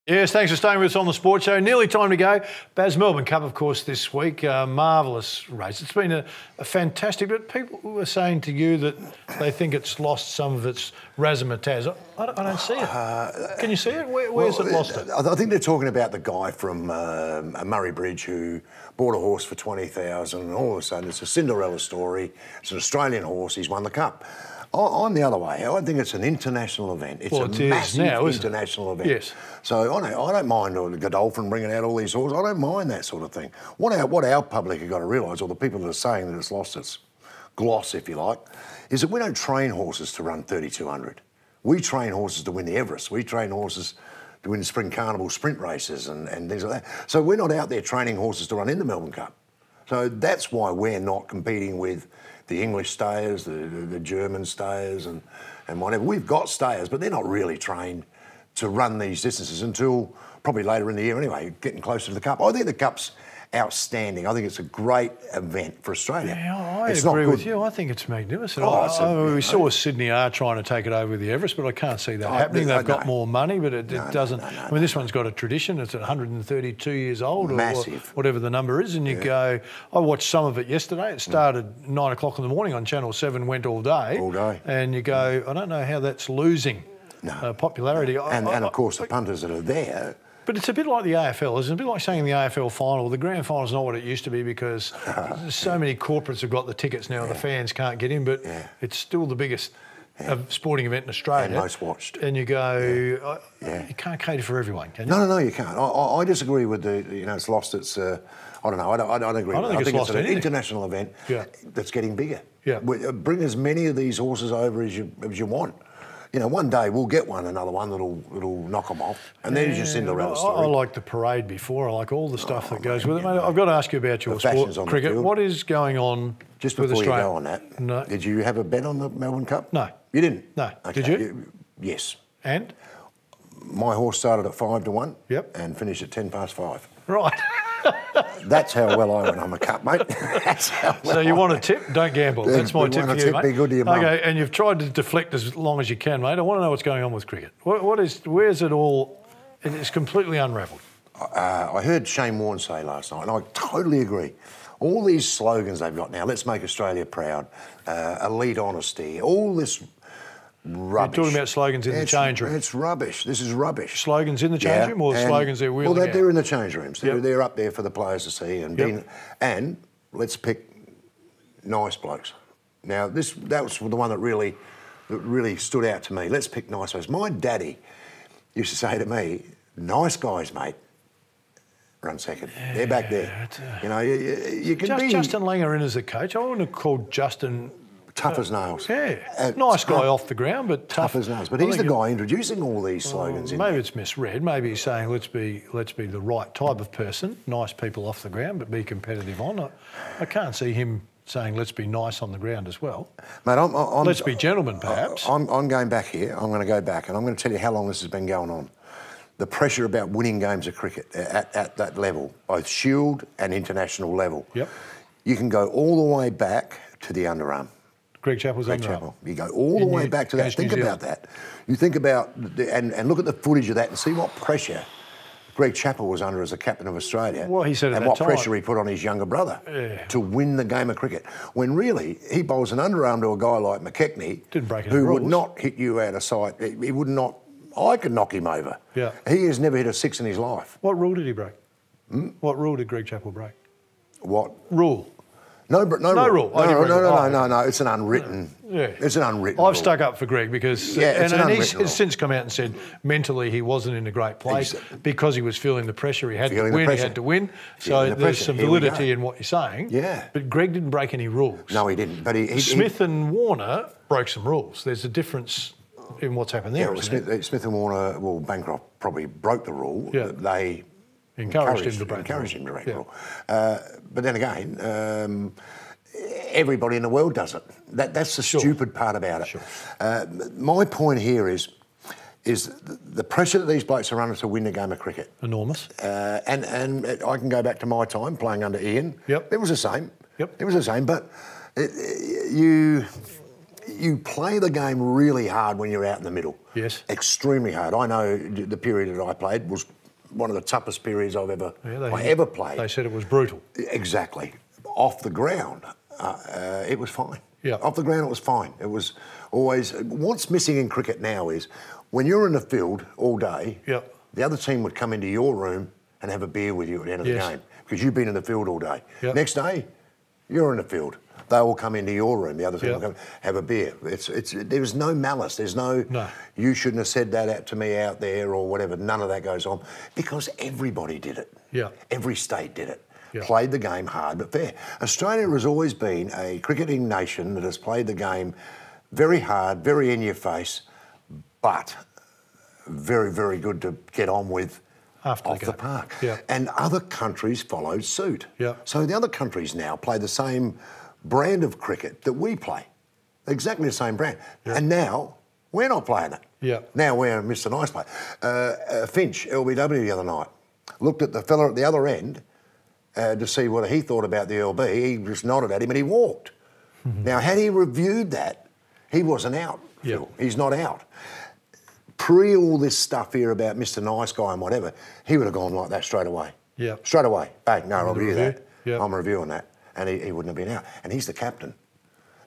Yes, thanks for staying with us on the Sports Show. Nearly time to go. Baz Melbourne Cup, of course, this week. Marvellous race. It's been a fantastic, but people were saying to you that they think it's lost some of its razzmatazz. I don't see it. Can you see it? Where's it lost it? I think they're talking about the guy from Murray Bridge who bought a horse for $20,000 and all of a sudden it's a Cinderella story. It's an Australian horse. He's won the Cup. I'm the other way. I think it's an international event. It's a massive international event. Yes. So I don't mind Godolphin bringing out all these horses. I don't mind that sort of thing. What our public have got to realise, or the people that are saying that it's lost its gloss, if you like, is that we don't train horses to run 3,200. We train horses to win the Everest. We train horses to win the Spring Carnival sprint races and things like that. So we're not out there training horses to run in the Melbourne Cup. So that's why we're not competing with the English stayers, the German stayers and whatever. We've got stayers, but they're not really trained to run these distances until probably later in the year anyway, getting closer to the Cup. I think the Cup's outstanding. I think it's a great event for Australia. Yeah, I agree with you. I think it's magnificent. We saw Sydney are trying to take it over with the Everest, but I can't see that happening. They've got more money, but it doesn't. I mean, this one's got a tradition. It's 132 years old, massive, or whatever the number is. And you go, I watched some of it yesterday. It started 9 o'clock in the morning on Channel 7, went all day. All day. And you go, I don't know how that's losing popularity. And of course, the punters that are there. But it's a bit like the AFL, isn't it? A bit like saying in the AFL final, the grand final's not what it used to be because so many corporates have got the tickets now, the fans can't get in, but it's still the biggest sporting event in Australia. And most watched. And you go, you can't cater for everyone, can you? No, you can't. I disagree with it's lost its, I don't know, I don't agree with that. I think it's an international event that's getting bigger. Yeah. Bring as many of these horses over as you want. You know, one day we'll get another one that'll knock them off, and then it's your Cinderella story. I like the parade before. I like all the stuff that goes with it. Mate, I've got to ask you about your sport, cricket. What is going on just with before Australia? You go on that? No. Did you have a bet on the Melbourne Cup? No. You didn't? No. Okay. Did you? Yes. And? My horse started at 5-1. Yep. And finished at 5:10. Right. That's how well I went on the Cup, mate. So you want a tip? Don't gamble. That's my tip for you, mate. Be good to your mum. Okay, and you've tried to deflect as long as you can, mate. I want to know what's going on with cricket. Where's it all? It's completely unravelled. I heard Shane Warne say last night, and I totally agree. All these slogans they've got now, let's make Australia proud, elite honesty, all this rubbish. You're talking about slogans in the change room. It's rubbish. This is rubbish. Slogans in the change room or slogans they're wheeling out? They're in the change rooms. They're up there for the players to see. And let's pick nice blokes. Now, that was the one that really stood out to me. Let's pick nice blokes. My daddy used to say to me, nice guys, mate, run second. They're back there. You know, you can be... Justin Langer in as a coach. I wouldn't have called Justin... Tough as nails. Yeah, nice guy off the ground, but tough as nails. But he's the guy introducing all these slogans. Maybe it's misread. Maybe he's saying let's be the right type of person, nice people off the ground, but be competitive on. I can't see him saying let's be nice on the ground as well. Mate, let's be gentlemen, perhaps. I'm going back here. I'm going to go back, and I'm going to tell you how long this has been going on. The pressure about winning games of cricket at that level, both Shield and international level. Yep. You can go all the way back to the underarm. Greg Chappell's underarm. You go all the way back to that. Think about that. You think about, and look at the footage of that and see what pressure Greg Chappell was under as a captain of Australia. Well, he said at and that what time, pressure he put on his younger brother to win the game of cricket. When really, he bowls an underarm to a guy like McKechnie, who would not hit you out of sight. He would not, I could knock him over. Yeah. He has never hit a six in his life. What rule did he break? What rule did Greg Chappell break? What? Rule. No rule. No. It's an unwritten. It's an unwritten. I've stuck up for Greg because, and he's since come out and said mentally he wasn't in a great place because he was feeling the pressure. He had to win. So there's some validity in what you're saying. Yeah. But Greg didn't break any rules. No, he didn't. But Smith and Warner broke some rules. There's a difference in what's happened there. Yeah, Smith and Warner, well, Bancroft probably broke the rule. Yeah. They encouraged him to break the rule. But then again, everybody in the world does it. That's the stupid part about it. Sure. My point here is the pressure that these blokes are under to win the game of cricket. Enormous. And I can go back to my time playing under Ian. Yep. It was the same. Yep. It was the same, but you play the game really hard when you're out in the middle. Yes. Extremely hard. I know the period that I played was one of the toughest periods I ever played. They said it was brutal. Exactly. Off the ground, it was fine. Yeah. Off the ground, it was fine. It was always... What's missing in cricket now is when you're in the field all day, the other team would come into your room and have a beer with you at the end of the game because you've been in the field all day. Next day, you're in the field. They will come into your room. The other team will come have a beer. There's no malice. There's no, you shouldn't have said that out to me out there or whatever. None of that goes on because everybody did it. Yeah. Every state did it. Played the game hard but fair. Australia has always been a cricketing nation that has played the game very hard, very in your face, but very, very good to get on with off the park. And other countries followed suit. So the other countries now play the same brand of cricket that we play. Exactly the same brand. And now we're not playing it. Now we're Mr. Nice Play. Finch, LBW the other night, looked at the fella at the other end to see what he thought about the LB. He just nodded at him and he walked. Now, had he reviewed that, he wasn't out, Phil. He's not out. Pre all this stuff here about Mr. Nice Guy and whatever, he would have gone like that straight away. Straight away. Bang, no, I'll review that. I'm reviewing that. And he wouldn't have been out. And he's the captain.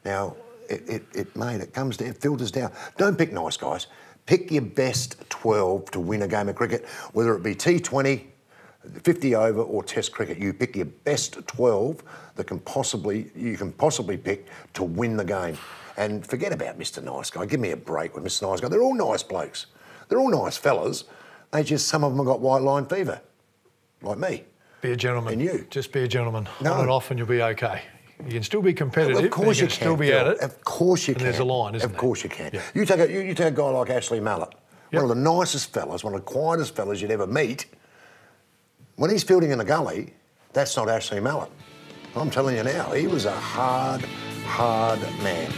Now, it comes down, it filters down. Don't pick nice guys. Pick your best 12 to win a game of cricket, whether it be T20, 50 over or Test cricket. You pick your best 12 that you can possibly pick to win the game. And forget about Mr. Nice Guy. Give me a break with Mr. Nice Guy. They're all nice blokes. They're all nice fellas. Some of them have got white line fever, like me. Be a gentleman. And you. Just be a gentleman. On and off and you'll be okay. You can still be competitive. Of course you can. Still be at it. Of course you can. And there's a line, isn't there? Of course you can. You take a guy like Ashley Mallett, one of the nicest fellas, one of the quietest fellas you'd ever meet. When he's fielding in the gully, that's not Ashley Mallett. I'm telling you now, he was a hard man.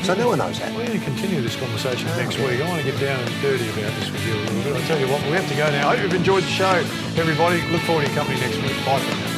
So no one knows that. We're going to continue this conversation next week. I want to get down and dirty about this with you a little bit. I'll tell you what, we have to go now. I hope you've enjoyed the show, everybody. Look forward to your company next week. Bye for now.